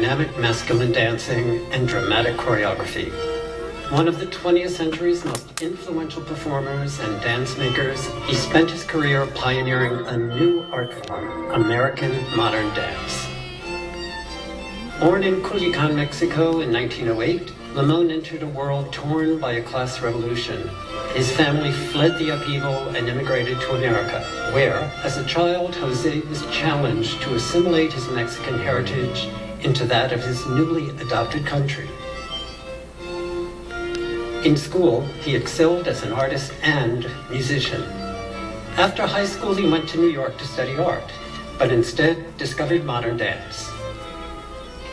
dynamic masculine dancing and dramatic choreography. One of the 20th century's most influential performers and dance makers, he spent his career pioneering a new art form, American modern dance. Born in Culiacan, Mexico in 1908, Limón entered a world torn by a class revolution. His family fled the upheaval and immigrated to America, where, as a child, José was challenged to assimilate his Mexican heritage into that of his newly adopted country. In school, he excelled as an artist and musician. After high school, he went to New York to study art, but instead discovered modern dance.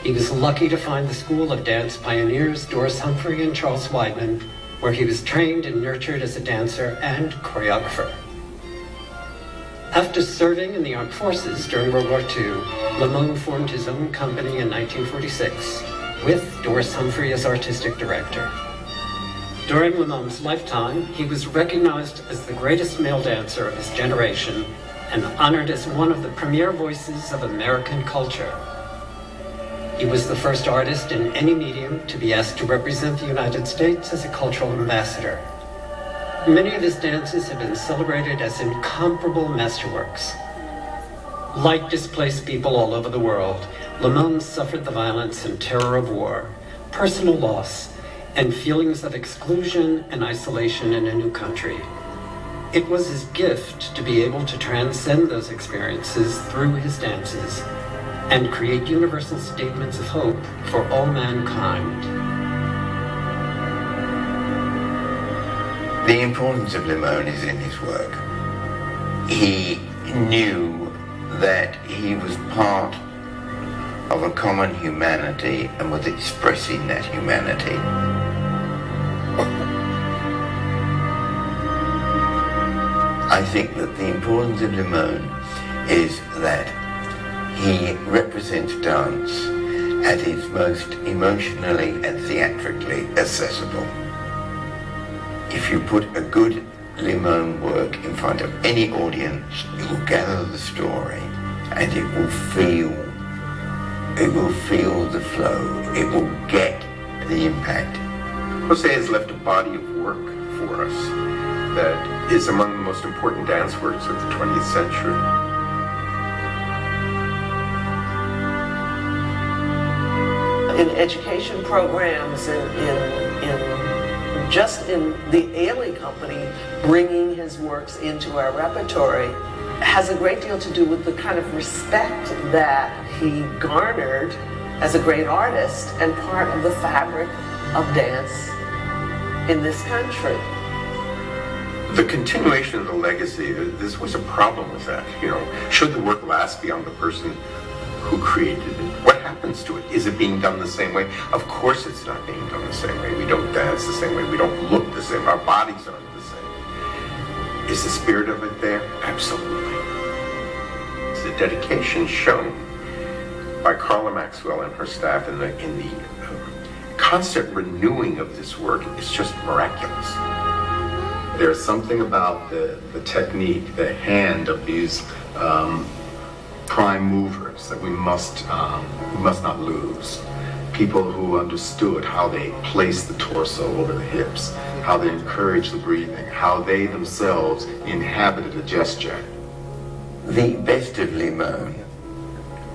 He was lucky to find the school of dance pioneers Doris Humphrey and Charles Weidman, where he was trained and nurtured as a dancer and choreographer. After serving in the armed forces during World War II, Limón formed his own company in 1946, with Doris Humphrey as artistic director. During Limón's lifetime, he was recognized as the greatest male dancer of his generation and honored as one of the premier voices of American culture. He was the first artist in any medium to be asked to represent the United States as a cultural ambassador. Many of his dances have been celebrated as incomparable masterworks. Like displaced people all over the world, Limón suffered the violence and terror of war, personal loss, and feelings of exclusion and isolation in a new country. It was his gift to be able to transcend those experiences through his dances and create universal statements of hope for all mankind. The importance of Limón is in his work. He knew that he was part of a common humanity and was expressing that humanity. I think that the importance of Limón is that he represents dance at its most emotionally and theatrically accessible. If you put a good Limón work in front of any audience, it will gather the story and it will feel the flow, it will get the impact. José has left a body of work for us that is among the most important dance works of the 20th century. In education programs, just in the Ailey Company, bringing his works into our repertory has a great deal to do with the kind of respect that he garnered as a great artist and part of the fabric of dance in this country. The continuation of the legacy, this was a problem with that. Should the work last beyond the person who created it? What happens to it? Is it being done the same way? Of course it's not being done the same way. We don't dance the same way. We don't look the same. Our bodies aren't the same. Is the spirit of it there? Absolutely. It's the dedication shown by Carla Maxwell and her staff in the constant renewing of this work is just miraculous. There's something about the technique, the hand of these prime movers that we must not lose. People who understood how they placed the torso over the hips, how they encouraged the breathing, how they themselves inhabited a gesture. The best of Limón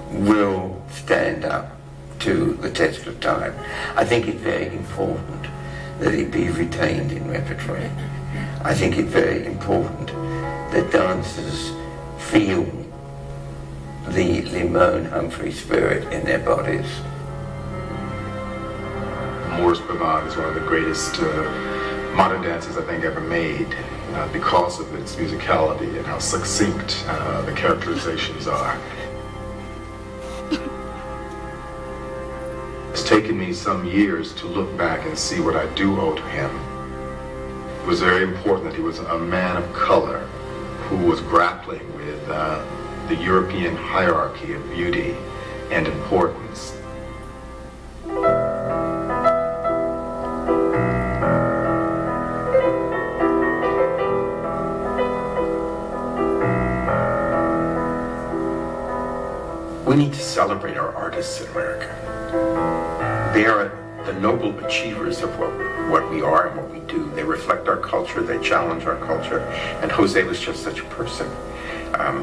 will stand up to the test of time. I think it's very important that it be retained in repertory. I think it's very important that dancers feel the Limón Humphrey spirit in their bodies. Morris Pavard is one of the greatest modern dances I think ever made because of its musicality and how succinct the characterizations are. It's taken me some years to look back and see what I do owe to him. It was very important that he was a man of color who was grappling with the European hierarchy of beauty and importance. We need to celebrate our artists in America. They are the noble achievers of what we are and what we do. They reflect our culture, they challenge our culture, and Jose was just such a person.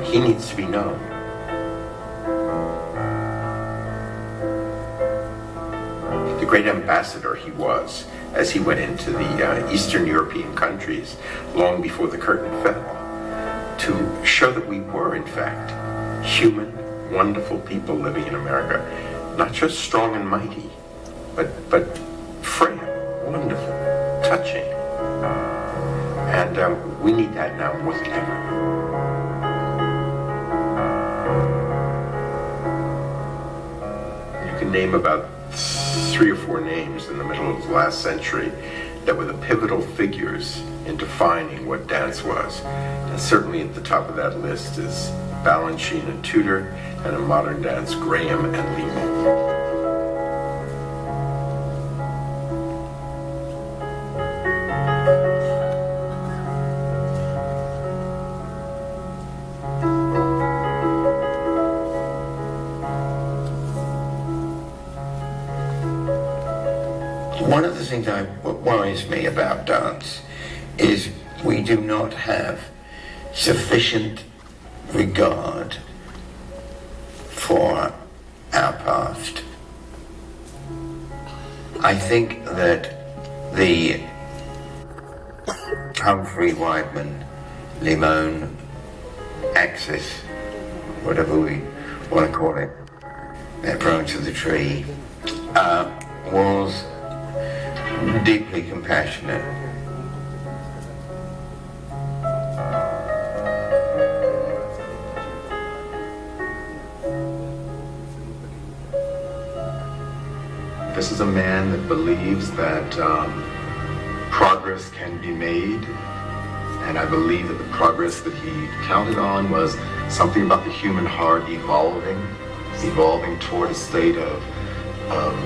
He needs to be known. The great ambassador he was as he went into the Eastern European countries long before the curtain fell to show that we were, in fact, human, wonderful people living in America, not just strong and mighty, but frail, wonderful, touching. And we need that now more than ever. You can name about 3 or 4 names in the middle of the last century that were the pivotal figures in defining what dance was. And certainly at the top of that list is Balanchine and Tudor, and in modern dance, Graham and Limón. One of the things that worries me about dance is we do not have sufficient regard for our past. I think that the Humphrey, Weidman, Limón axis, whatever we want to call it, that branch of the tree, was deeply compassionate. This is a man that believes that progress can be made, and I believe that the progress that he counted on was something about the human heart evolving toward a state of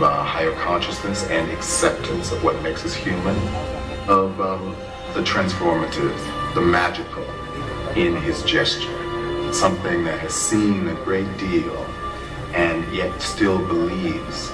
higher consciousness and acceptance of what makes us human, of the transformative, the magical in his gesture, something that has seen a great deal and yet still believes